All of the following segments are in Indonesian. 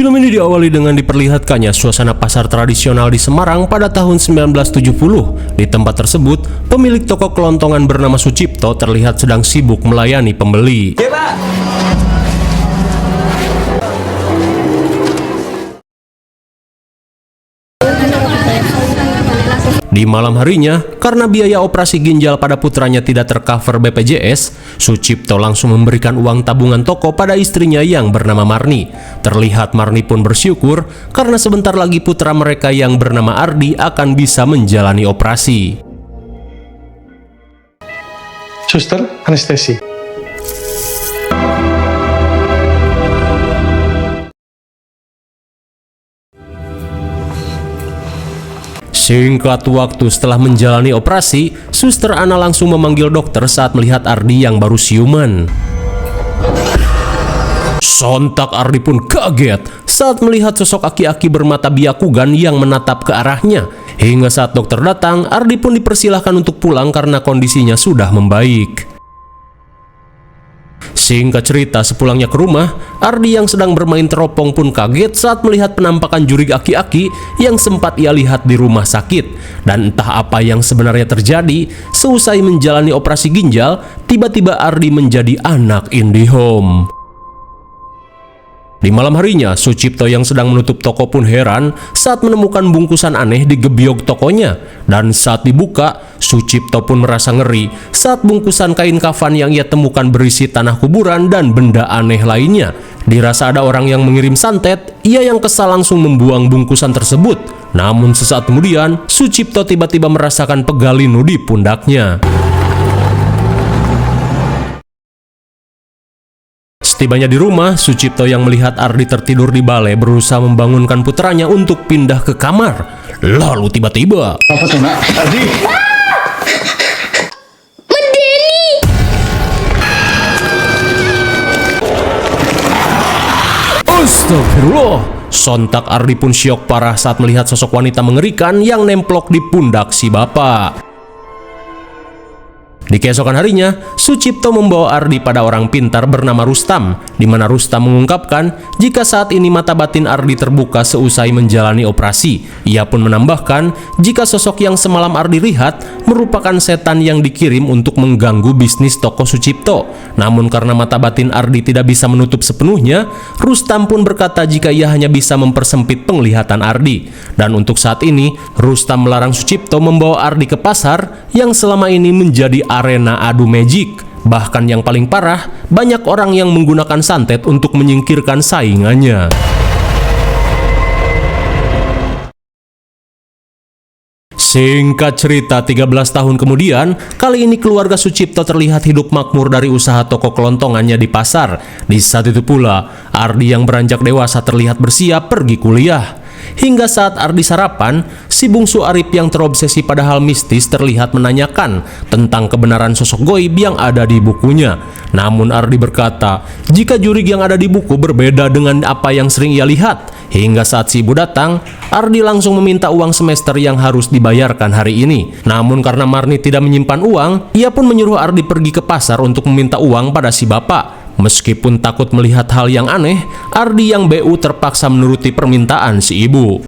Film ini diawali dengan diperlihatkannya suasana pasar tradisional di Semarang pada tahun 1970. Di tempat tersebut, pemilik toko kelontongan bernama Sucipto terlihat sedang sibuk melayani pembeli. Ya, Pak. Di malam harinya, karena biaya operasi ginjal pada putranya tidak tercover BPJS, Sucipto langsung memberikan uang tabungan toko pada istrinya yang bernama Marni. Terlihat Marni pun bersyukur karena sebentar lagi putra mereka yang bernama Ardi akan bisa menjalani operasi. Suster, anestesi. Singkat waktu setelah menjalani operasi, Suster Ana langsung memanggil dokter saat melihat Ardi yang baru siuman. Sontak Ardi pun kaget saat melihat sosok aki-aki bermata biakugan yang menatap ke arahnya. Hingga saat dokter datang, Ardi pun dipersilahkan untuk pulang karena kondisinya sudah membaik. Singkat cerita, sepulangnya ke rumah, Ardi yang sedang bermain teropong pun kaget saat melihat penampakan juri aki-aki yang sempat ia lihat di rumah sakit. Dan entah apa yang sebenarnya terjadi, seusai menjalani operasi ginjal, tiba-tiba Ardi menjadi anak IndiHome. Di malam harinya, Sucipto yang sedang menutup toko pun heran saat menemukan bungkusan aneh di gebyog tokonya. Dan saat dibuka, Sucipto pun merasa ngeri saat bungkusan kain kafan yang ia temukan berisi tanah kuburan dan benda aneh lainnya. Dirasa ada orang yang mengirim santet, ia yang kesal langsung membuang bungkusan tersebut. Namun sesaat kemudian, Sucipto tiba-tiba merasakan pegal linu di pundaknya. Setibanya di rumah, Sucipto yang melihat Ardi tertidur di balai berusaha membangunkan putranya untuk pindah ke kamar. Lalu tiba-tiba, Apa tuh, Nak? Ardi! Astagfirullah! Sontak Ardi pun syok parah saat melihat sosok wanita mengerikan yang nemplok di pundak si bapak. Di keesokan harinya, Sucipto membawa Ardi pada orang pintar bernama Rustam, di mana Rustam mengungkapkan jika saat ini mata batin Ardi terbuka seusai menjalani operasi. Ia pun menambahkan jika sosok yang semalam Ardi lihat merupakan setan yang dikirim untuk mengganggu bisnis toko Sucipto. Namun karena mata batin Ardi tidak bisa menutup sepenuhnya, Rustam pun berkata jika ia hanya bisa mempersempit penglihatan Ardi. Dan untuk saat ini, Rustam melarang Sucipto membawa Ardi ke pasar yang selama ini menjadi arena adu magic. Bahkan yang paling parah, banyak orang yang menggunakan santet untuk menyingkirkan saingannya. Singkat cerita, 13 tahun kemudian, kali ini keluarga Sucipto terlihat hidup makmur dari usaha toko kelontongannya di pasar. Di saat itu pula, Ardi yang beranjak dewasa terlihat bersiap pergi kuliah. Hingga saat Ardi sarapan, si bungsu Arif yang terobsesi pada hal mistis terlihat menanyakan tentang kebenaran sosok goib yang ada di bukunya. Namun Ardi berkata, jika jurig yang ada di buku berbeda dengan apa yang sering ia lihat. Hingga saat si ibu datang, Ardi langsung meminta uang semester yang harus dibayarkan hari ini. Namun karena Marni tidak menyimpan uang, ia pun menyuruh Ardi pergi ke pasar untuk meminta uang pada si bapak. Meskipun takut melihat hal yang aneh, Ardi yang BU terpaksa menuruti permintaan si ibu.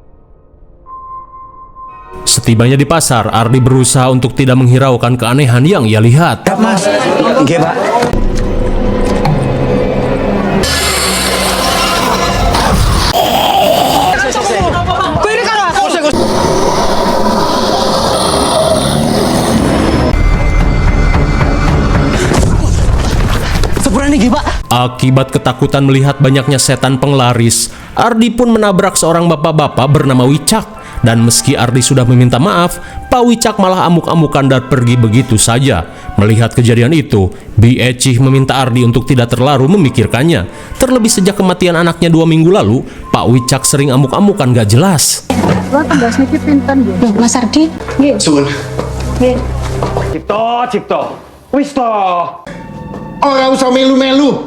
Setibanya di pasar, Ardi berusaha untuk tidak menghiraukan keanehan yang ia lihat. Mas. Nggih, Pak. Akibat ketakutan melihat banyaknya setan penglaris, Ardi pun menabrak seorang bapak-bapak bernama Wicak. Dan meski Ardi sudah meminta maaf, Pak Wicak malah amuk-amukan dan pergi begitu saja. Melihat kejadian itu, Bi Ecih meminta Ardi untuk tidak terlalu memikirkannya. Terlebih sejak kematian anaknya 2 minggu lalu, Pak Wicak sering amuk-amukan gak jelas. Mas Ardi, Suwun. Cipto. Wis to. Ora usah melu-melu.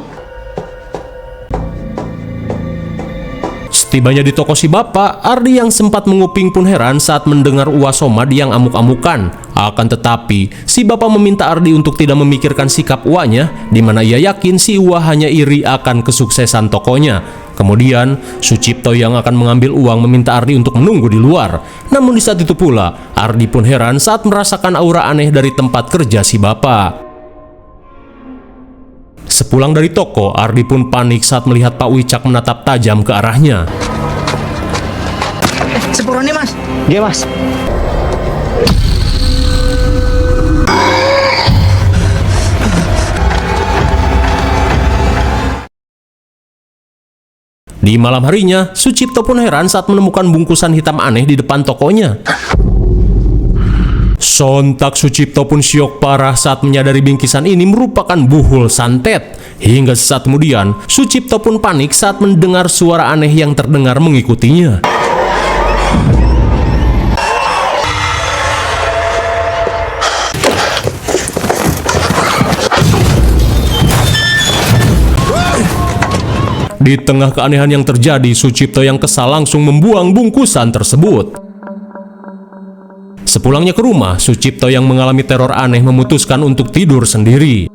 Setibanya di toko si bapak, Ardi yang sempat menguping pun heran saat mendengar Uwa Somad yang amuk-amukan. Akan tetapi, si bapak meminta Ardi untuk tidak memikirkan sikap Uwanya, di mana ia yakin si Uwa hanya iri akan kesuksesan tokonya. Kemudian, Sucipto yang akan mengambil uang meminta Ardi untuk menunggu di luar. Namun di saat itu pula, Ardi pun heran saat merasakan aura aneh dari tempat kerja si bapak. Sepulang dari toko, Ardi pun panik saat melihat Pak Wicak menatap tajam ke arahnya. Sepuro nih mas. Iya, Mas. Di malam harinya, Sucipto pun heran saat menemukan bungkusan hitam aneh di depan tokonya. Sontak Sucipto pun syok parah saat menyadari bingkisan ini merupakan buhul santet. Hingga sesaat kemudian, Sucipto pun panik saat mendengar suara aneh yang terdengar mengikutinya. Di tengah keanehan yang terjadi, Sucipto yang kesal langsung membuang bungkusan tersebut. Sepulangnya ke rumah, Sucipto yang mengalami teror aneh memutuskan untuk tidur sendiri.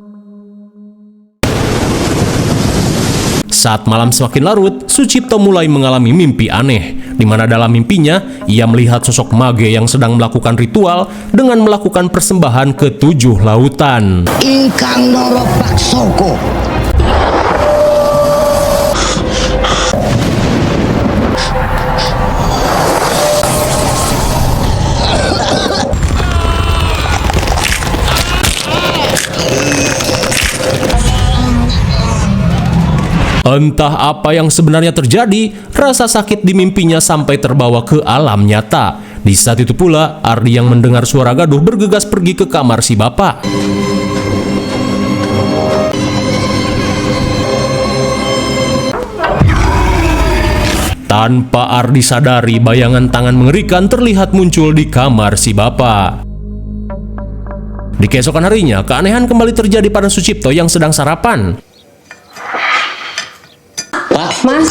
Saat malam semakin larut, Sucipto mulai mengalami mimpi aneh, di mana dalam mimpinya ia melihat sosok mage yang sedang melakukan ritual dengan melakukan persembahan ke 7 lautan. Ingkang Noro Paksoko. Entah apa yang sebenarnya terjadi, rasa sakit di mimpinya sampai terbawa ke alam nyata. Di saat itu pula, Ardi yang mendengar suara gaduh bergegas pergi ke kamar si bapak. Tanpa Ardi sadari, bayangan tangan mengerikan terlihat muncul di kamar si bapak. Di keesokan harinya, keanehan kembali terjadi pada Sucipto yang sedang sarapan. Mas,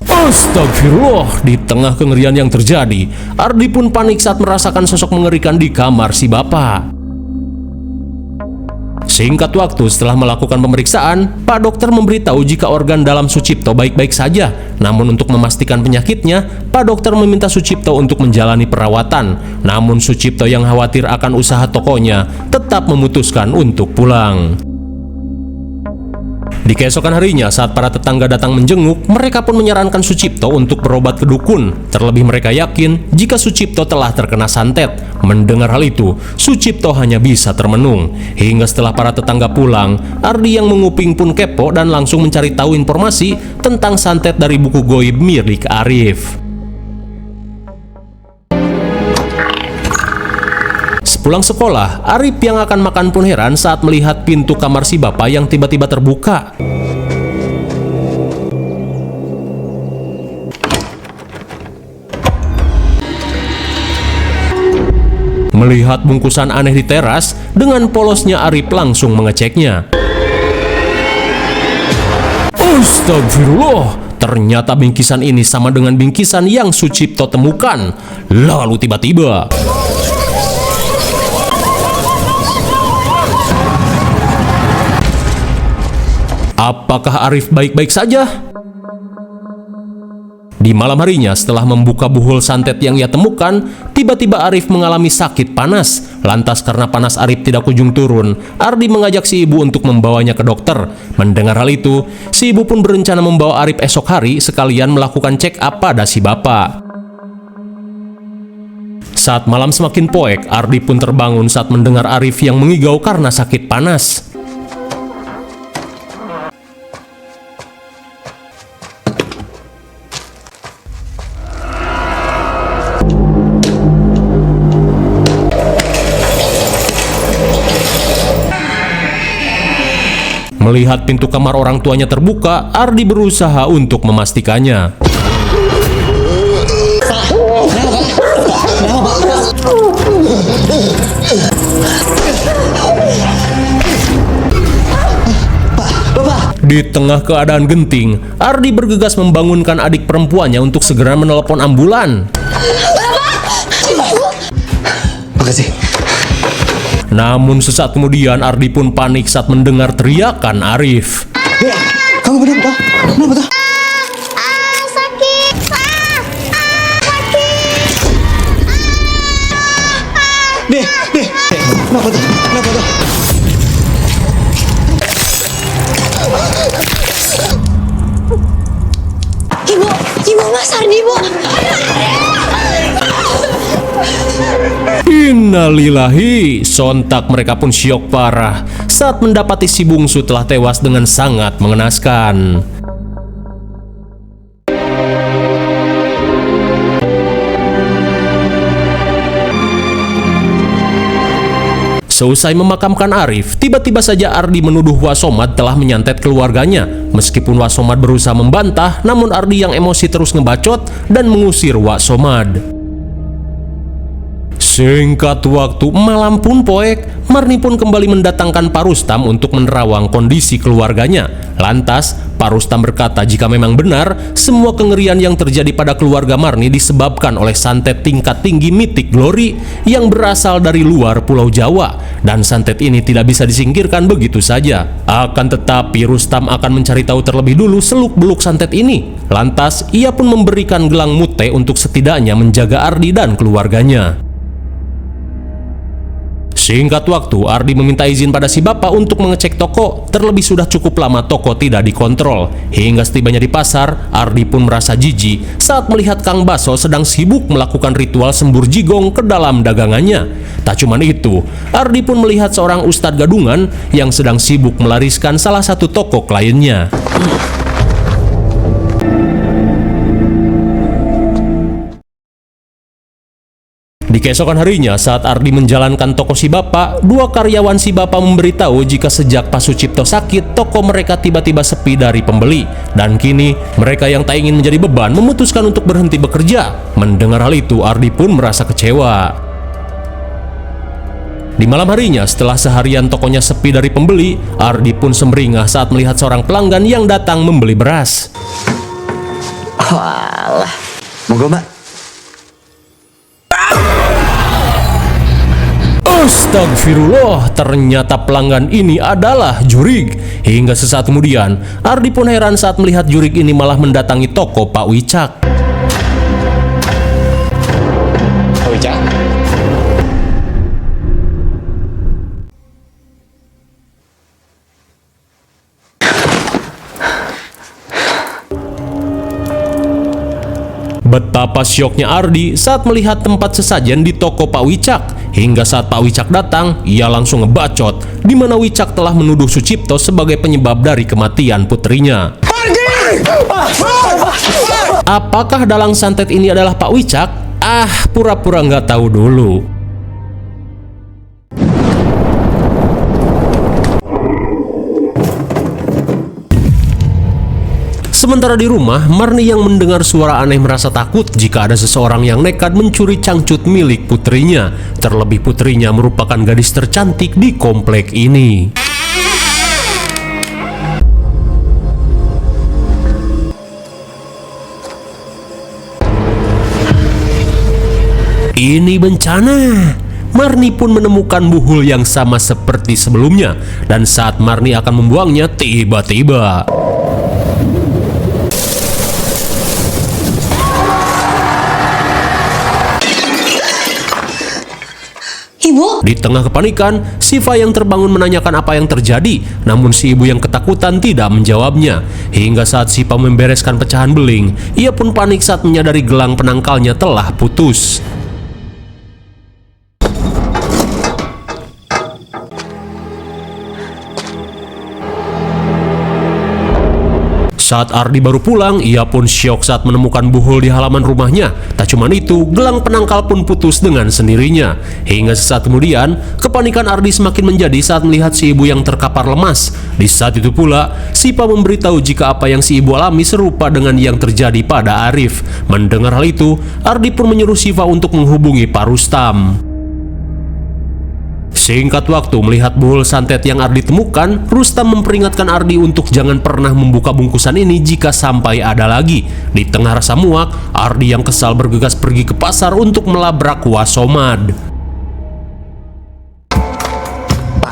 Astagfirullah, di tengah kengerian yang terjadi, Ardi pun panik saat merasakan sosok mengerikan di kamar si bapak. Singkat waktu setelah melakukan pemeriksaan, Pak Dokter memberitahu jika organ dalam Sucipto baik-baik saja. Namun untuk memastikan penyakitnya, Pak Dokter meminta Sucipto untuk menjalani perawatan. Namun Sucipto yang khawatir akan usaha tokonya tetap memutuskan untuk pulang. Di keesokan harinya, saat para tetangga datang menjenguk, mereka pun menyarankan Sucipto untuk berobat ke dukun. Terlebih mereka yakin jika Sucipto telah terkena santet. Mendengar hal itu, Sucipto hanya bisa termenung. Hingga setelah para tetangga pulang, Ardi yang menguping pun kepo dan langsung mencari tahu informasi tentang santet dari buku goib milik Arif. Pulang sekolah, Arif yang akan makan pun heran saat melihat pintu kamar si bapak yang tiba-tiba terbuka. Melihat bungkusan aneh di teras, dengan polosnya Arif langsung mengeceknya. Astagfirullah, ternyata bingkisan ini sama dengan bingkisan yang Sucipto temukan. Lalu tiba-tiba apakah Arif baik-baik saja? Di malam harinya, setelah membuka buhul santet yang ia temukan, tiba-tiba Arif mengalami sakit panas. Lantas karena panas Arif tidak kunjung turun, Ardi mengajak si ibu untuk membawanya ke dokter. Mendengar hal itu, si ibu pun berencana membawa Arif esok hari sekalian melakukan check up pada si bapak. Saat malam semakin poek, Ardi pun terbangun saat mendengar Arif yang mengigau karena sakit panas. Melihat pintu kamar orang tuanya terbuka, Ardi berusaha untuk memastikannya. Di tengah keadaan genting, Ardi bergegas membangunkan adik perempuannya untuk segera menelepon ambulan. Makasih. Namun sesaat kemudian Ardi pun panik saat mendengar teriakan Arif. Kamu kenapa? Kenapa tuh? Sakit. Sakit. Deh, kenapa tuh? Kenapa tuh? Ibu Mas Ardi, Bu. Innalillahi, sontak mereka pun syok parah saat mendapati si bungsu telah tewas dengan sangat mengenaskan. Seusai memakamkan Arif, tiba-tiba saja Ardi menuduh Wak Somad telah menyantet keluarganya. Meskipun Wak Somad berusaha membantah, namun Ardi yang emosi terus ngebacot dan mengusir Wak Somad. Singkat waktu, malam pun poek, Marni pun kembali mendatangkan Pak Rustam untuk menerawang kondisi keluarganya. Lantas, Pak Rustam berkata jika memang benar, semua kengerian yang terjadi pada keluarga Marni disebabkan oleh santet tingkat tinggi Mythic Glory yang berasal dari luar Pulau Jawa. Dan santet ini tidak bisa disingkirkan begitu saja. Akan tetapi, Rustam akan mencari tahu terlebih dulu seluk-beluk santet ini. Lantas, ia pun memberikan gelang mute untuk setidaknya menjaga Ardi dan keluarganya. Singkat waktu, Ardi meminta izin pada si bapak untuk mengecek toko. Terlebih sudah cukup lama toko tidak dikontrol. Hingga setibanya di pasar, Ardi pun merasa jijik saat melihat Kang Baso sedang sibuk melakukan ritual sembur jigong ke dalam dagangannya. Tak cuman itu, Ardi pun melihat seorang ustadz gadungan yang sedang sibuk melariskan salah satu toko kliennya. Di keesokan harinya, saat Ardi menjalankan toko si bapak, dua karyawan si bapak memberitahu jika sejak Pak Sucipto sakit, toko mereka tiba-tiba sepi dari pembeli. Dan kini, mereka yang tak ingin menjadi beban memutuskan untuk berhenti bekerja. Mendengar hal itu, Ardi pun merasa kecewa. Di malam harinya, setelah seharian tokonya sepi dari pembeli, Ardi pun semeringah saat melihat seorang pelanggan yang datang membeli beras. Walah, monggo Mbak. Astagfirullah, ternyata pelanggan ini adalah Jurig. Hingga sesaat kemudian, Ardi pun heran saat melihat Jurig ini malah mendatangi toko Pak Wicak. Pak Wicak? Betapa syoknya Ardi saat melihat tempat sesajen di toko Pak Wicak. Hingga saat Pak Wicak datang, ia langsung ngebacot di mana Wicak telah menuduh Sucipto sebagai penyebab dari kematian putrinya. Apakah dalang santet ini adalah Pak Wicak? Pura-pura nggak tahu dulu. Sementara di rumah, Marni yang mendengar suara aneh merasa takut jika ada seseorang yang nekat mencuri cangcut milik putrinya. Terlebih putrinya merupakan gadis tercantik di komplek ini. Ini bencana. Marni pun menemukan buhul yang sama seperti sebelumnya. Dan saat Marni akan membuangnya, tiba-tiba Ibu, di tengah kepanikan, Siva yang terbangun menanyakan apa yang terjadi, namun si ibu yang ketakutan tidak menjawabnya. Hingga saat Siva membereskan pecahan beling, ia pun panik saat menyadari gelang penangkalnya telah putus. Saat Ardi baru pulang, ia pun syok saat menemukan buhul di halaman rumahnya. Tak cuma itu, gelang penangkal pun putus dengan sendirinya. Hingga sesaat kemudian, kepanikan Ardi semakin menjadi saat melihat si ibu yang terkapar lemas. Di saat itu pula, Sipa memberitahu jika apa yang si ibu alami serupa dengan yang terjadi pada Arif. Mendengar hal itu, Ardi pun menyuruh Siva untuk menghubungi Pak Rustam. Singkat waktu melihat buhul santet yang Ardi temukan, Rustam memperingatkan Ardi untuk jangan pernah membuka bungkusan ini jika sampai ada lagi. Di tengah rasa muak, Ardi yang kesal bergegas pergi ke pasar untuk melabrak Wak Somad.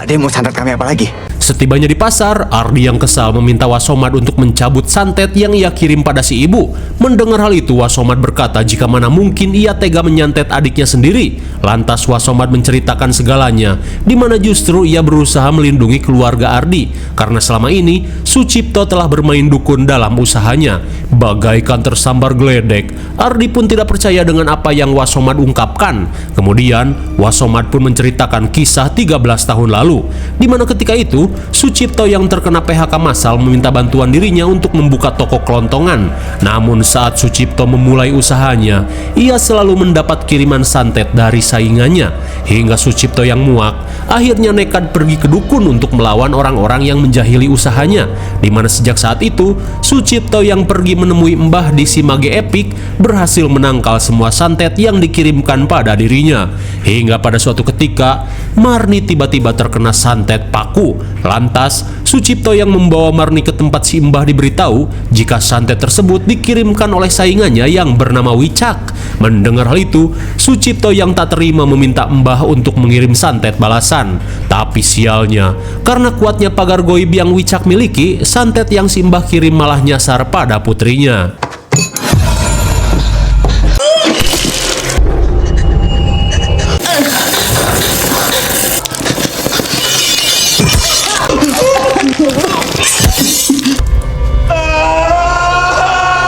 Pak De mau santet kami apa lagi? Setibanya di pasar, Ardi yang kesal meminta Wasomad untuk mencabut santet yang ia kirim pada si ibu. Mendengar hal itu, Wasomad berkata jika mana mungkin ia tega menyantet adiknya sendiri. Lantas Wasomad menceritakan segalanya, di mana justru ia berusaha melindungi keluarga Ardi, karena selama ini Sucipto telah bermain dukun dalam usahanya. Bagaikan tersambar geledek, Ardi pun tidak percaya dengan apa yang Wasomad ungkapkan. Kemudian Wasomad pun menceritakan kisah 13 tahun lalu, di mana ketika itu Sucipto yang terkena PHK massal meminta bantuan dirinya untuk membuka toko kelontongan. Namun saat Sucipto memulai usahanya, ia selalu mendapat kiriman santet dari saingannya, hingga Sucipto yang muak akhirnya nekat pergi ke dukun untuk melawan orang-orang yang menjahili usahanya, di mana sejak saat itu Sucipto yang pergi menemui Mbah di Simage Epik berhasil menangkal semua santet yang dikirimkan pada dirinya. Hingga pada suatu ketika Marni tiba-tiba terkena santet paku. Lantas Sucipto yang membawa Marni ke tempat si Mbah diberitahu jika santet tersebut dikirimkan oleh saingannya yang bernama Wicak. Mendengar hal itu, Sucipto yang tak terima meminta Mbah untuk mengirim santet balasan. Tapi sialnya, karena kuatnya pagar goib yang Wicak miliki, santet yang si Mbah kirim malah nyasar pada putrinya.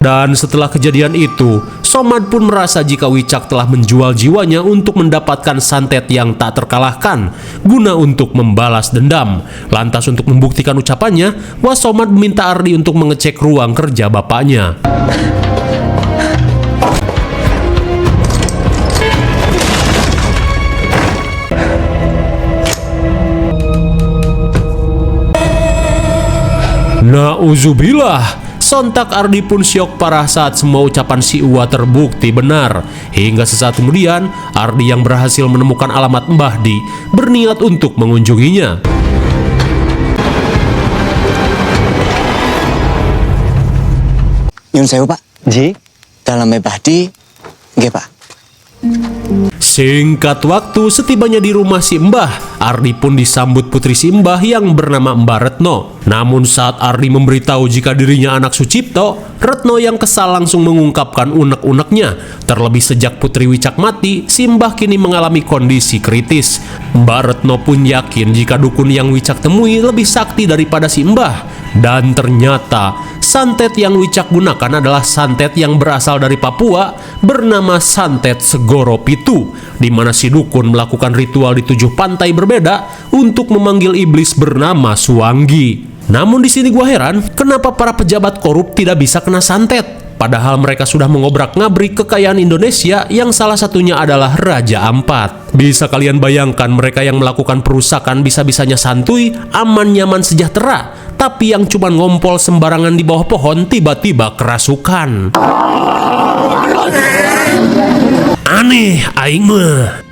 Dan setelah kejadian itu, Somad pun merasa jika Wicak telah menjual jiwanya untuk mendapatkan santet yang tak terkalahkan, guna untuk membalas dendam. Lantas untuk membuktikan ucapannya, Wasomad meminta Ardi untuk mengecek ruang kerja bapaknya. Nauzubillah. Sontak Ardi pun syok parah saat semua ucapan si Uwa terbukti benar. Hingga sesaat kemudian, Ardi yang berhasil menemukan alamat Mbah Di berniat untuk mengunjunginya. Nyun sewu Pak. Ji. Dalam Mbah Di, nggih Pak. Singkat waktu, setibanya di rumah si Mbah, Ardi pun disambut putri si Mbah yang bernama Mbah Retno. Namun saat Ardi memberitahu jika dirinya anak Sucipto, Retno yang kesal langsung mengungkapkan unek-uneknya. Terlebih sejak putri Wicak mati, si Mbah kini mengalami kondisi kritis. Mbah Retno pun yakin jika dukun yang Wicak temui lebih sakti daripada si Mbah. Dan ternyata santet yang Wicak gunakan adalah santet yang berasal dari Papua bernama santet Segoro Pitu, di mana si dukun melakukan ritual di 7 pantai berbeda untuk memanggil iblis bernama Suanggi. Namun di sini gua heran, kenapa para pejabat korup tidak bisa kena santet? Padahal mereka sudah mengobrak-ngabrik kekayaan Indonesia yang salah satunya adalah Raja Ampat. Bisa kalian bayangkan mereka yang melakukan perusakan bisa-bisanya santuy, aman, nyaman, sejahtera. Tapi yang cuma ngompol sembarangan di bawah pohon tiba-tiba kerasukan. Aneh, aing mah.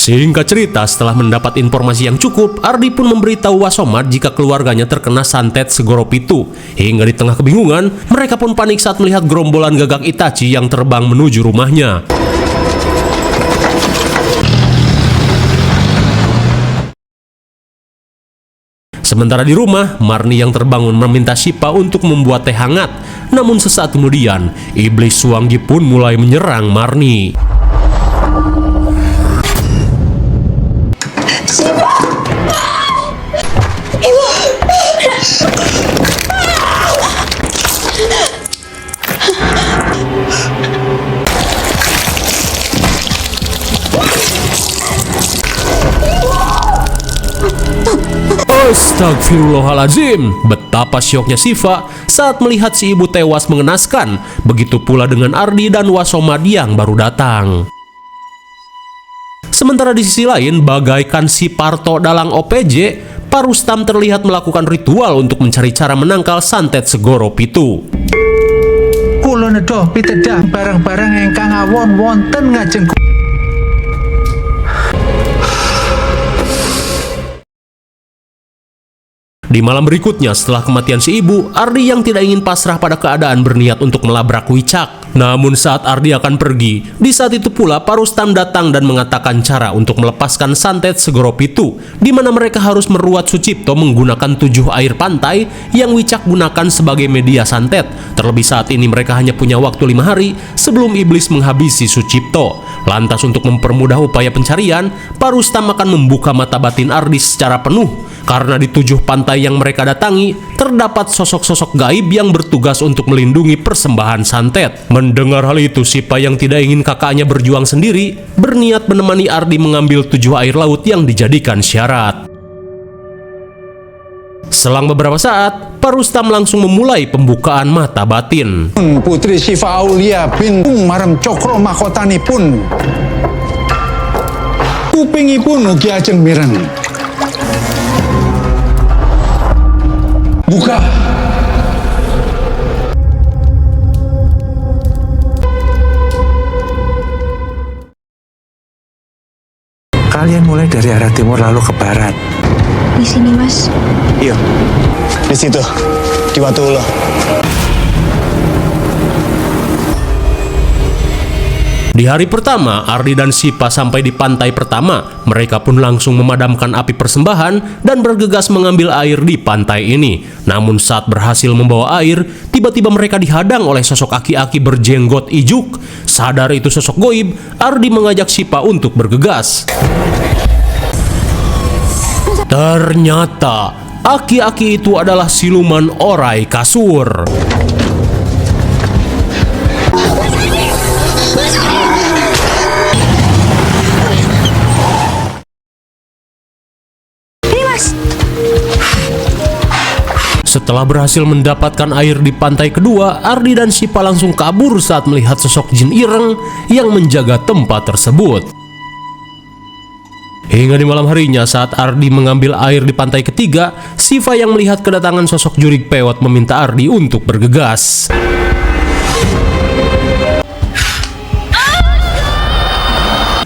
Singkat cerita, setelah mendapat informasi yang cukup, Ardi pun memberitahu Wasomad jika keluarganya terkena santet Segoro Pitu. Hingga di tengah kebingungan, mereka pun panik saat melihat gerombolan gagak Itachi yang terbang menuju rumahnya. Sementara di rumah, Marni yang terbangun meminta Shipa untuk membuat teh hangat. Namun sesaat kemudian, iblis Suanggi pun mulai menyerang Marni. Astagfirullahaladzim, betapa syoknya Siva saat melihat si ibu tewas mengenaskan. Begitu pula dengan Ardi dan Wasomad yang baru datang. Sementara di sisi lain, bagaikan si Parto dalang OPJ, Pak Rustam terlihat melakukan ritual untuk mencari cara menangkal santet Segoro Pitu. Kula nedha pitedah barang-barang ingkang awon wonten ngajeng Di malam berikutnya setelah kematian si ibu, Ardi yang tidak ingin pasrah pada keadaan berniat untuk melabrak Wicak. Namun saat Ardi akan pergi, di saat itu pula Parustam datang dan mengatakan cara untuk melepaskan santet segorop itu, di mana mereka harus meruat Sucipto menggunakan 7 air pantai yang Wicak gunakan sebagai media santet. Terlebih saat ini mereka hanya punya waktu 5 hari sebelum iblis menghabisi Sucipto. Lantas untuk mempermudah upaya pencarian, Parustam akan membuka mata batin Ardi secara penuh. Karena di 7 pantai yang mereka datangi, terdapat sosok-sosok gaib yang bertugas untuk melindungi persembahan santet. Mendengar hal itu, Sipa yang tidak ingin kakaknya berjuang sendiri, berniat menemani Ardi mengambil 7 air laut yang dijadikan syarat. Selang beberapa saat, Parustam langsung memulai pembukaan mata batin. Putri Siva Aulia bin Maram Cokro mahkotanipun. Kupingipun ugi ajeng mireng. Buka. Kalian mulai dari arah timur lalu ke barat. Di sini, Mas. Iya. Di situ. Di Watulo. Di hari pertama, Ardi dan Sipa sampai di pantai pertama. Mereka pun langsung memadamkan api persembahan dan bergegas mengambil air di pantai ini. Namun saat berhasil membawa air, tiba-tiba mereka dihadang oleh sosok aki-aki berjenggot ijuk. Sadar itu sosok goib, Ardi mengajak Sipa untuk bergegas. Ternyata, aki-aki itu adalah siluman Orai Kasur. Setelah berhasil mendapatkan air di pantai kedua, Ardi dan Sipa langsung kabur saat melihat sosok jin ireng yang menjaga tempat tersebut. Hingga di malam harinya saat Ardi mengambil air di pantai ketiga, Siva yang melihat kedatangan sosok jurik pewot meminta Ardi untuk bergegas.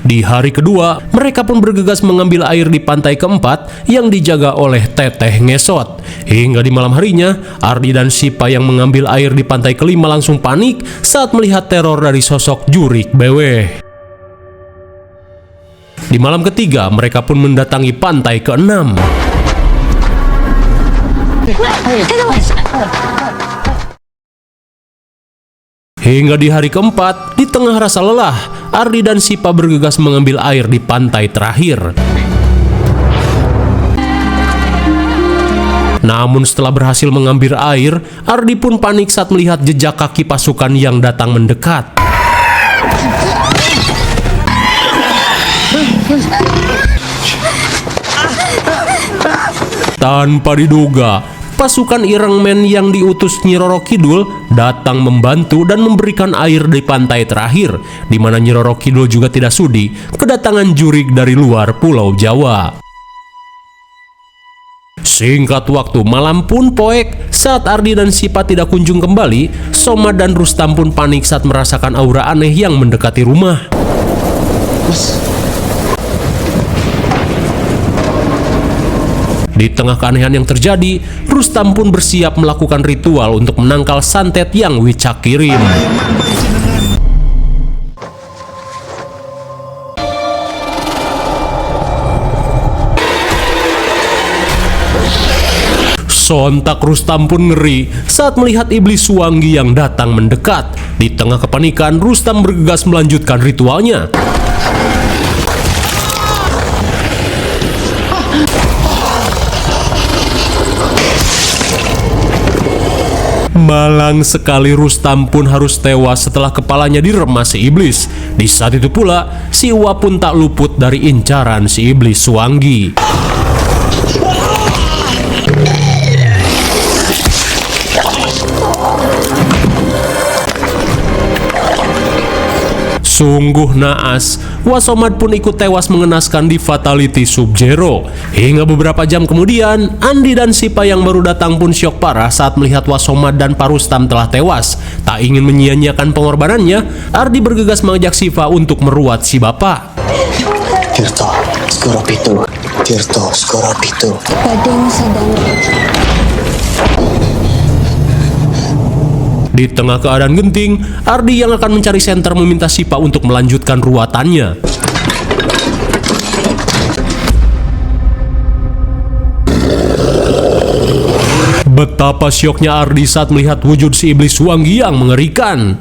Di hari kedua, mereka pun bergegas mengambil air di pantai keempat yang dijaga oleh Teteh Ngesot. Hingga di malam harinya, Ardi dan Sipa yang mengambil air di pantai kelima langsung panik saat melihat teror dari sosok jurik beweh. Di malam ketiga, mereka pun mendatangi pantai keenam. Hingga di hari keempat, di tengah rasa lelah, Ardi dan Sipa bergegas mengambil air di pantai terakhir. Namun setelah berhasil mengambil air, Ardi pun panik saat melihat jejak kaki pasukan yang datang mendekat. Tanpa diduga, pasukan Ireng Men yang diutus Nyi Roro Kidul datang membantu dan memberikan air di pantai terakhir, di mana Nyi Roro Kidul juga tidak sudi kedatangan jurik dari luar Pulau Jawa. Singkat waktu, malam pun poek saat Ardi dan Sipa tidak kunjung kembali. Somad dan Rustam pun panik saat merasakan aura aneh yang mendekati rumah. Di tengah keanehan yang terjadi, Rustam pun bersiap melakukan ritual untuk menangkal santet yang Wicak kirim. Sontak Rustam pun ngeri saat melihat iblis Suwanggi yang datang mendekat. Di tengah kepanikan, Rustam bergegas melanjutkan ritualnya. Malang sekali Rustam pun harus tewas setelah kepalanya diremas si iblis. Di saat itu pula, si Uwa pun tak luput dari incaran si iblis Suwanggi. Sungguh naas, Wasomad pun ikut tewas mengenaskan di Fatality Sub-Zero. Hingga beberapa jam kemudian, Andi dan Sipa yang baru datang pun syok parah saat melihat Wasomad dan Parustam telah tewas. Tak ingin menyia-nyiakan pengorbanannya, Ardi bergegas mengajak Siva untuk meruat si bapak. Tirto, Segorop itu Tirto Segoro Pitu. Badeng sedang Di tengah keadaan genting, Ardi yang akan mencari senter meminta Sipa untuk melanjutkan ruatannya. Betapa syoknya Ardi saat melihat wujud si iblis Suwangi yang mengerikan.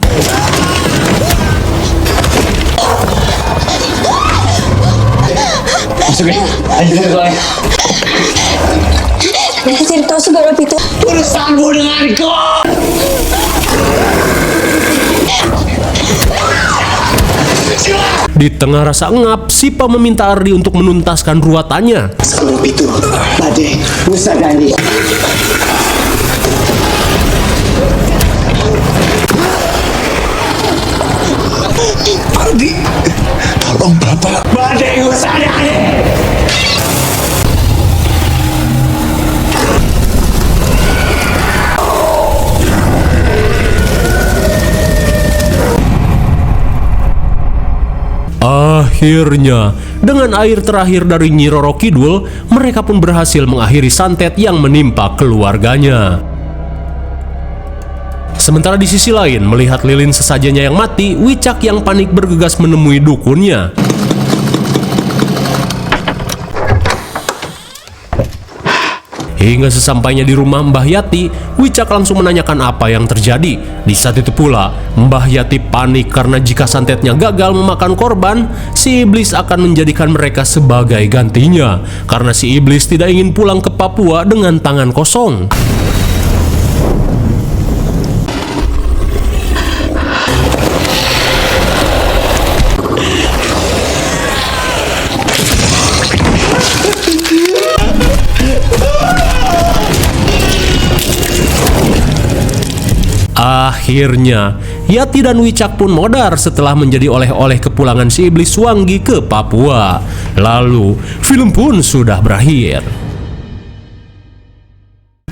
Tirto Segoro Pitu. Di tengah rasa engap, Sipa meminta Ardi untuk menuntaskan ruatannya. Segoro Pitu. Bade, Musa Dani. Ardi, tolong Bapak. Bade, Musa Dani. Akhirnya, dengan air terakhir dari Nyi Roro Kidul, mereka pun berhasil mengakhiri santet yang menimpa keluarganya. Sementara di sisi lain, melihat lilin sesajanya yang mati, Wicak yang panik bergegas menemui dukunnya. Hingga sesampainya di rumah Mbah Yati, Wicak langsung menanyakan apa yang terjadi. Di saat itu pula, Mbah Yati panik karena jika santetnya gagal memakan korban, si iblis akan menjadikan mereka sebagai gantinya. Karena si iblis tidak ingin pulang ke Papua dengan tangan kosong. Akhirnya, Yati dan Wicak pun modar setelah menjadi oleh-oleh kepulangan si iblis Suwangi ke Papua. Lalu, film pun sudah berakhir.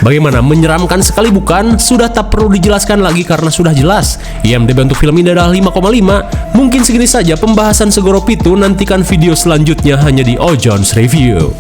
Bagaimana, menyeramkan sekali bukan? Sudah tak perlu dijelaskan lagi karena sudah jelas. IMDb untuk film ini adalah 5,5. Mungkin segini saja pembahasan Segoro Pitu, nantikan video selanjutnya hanya di Ojon's Review.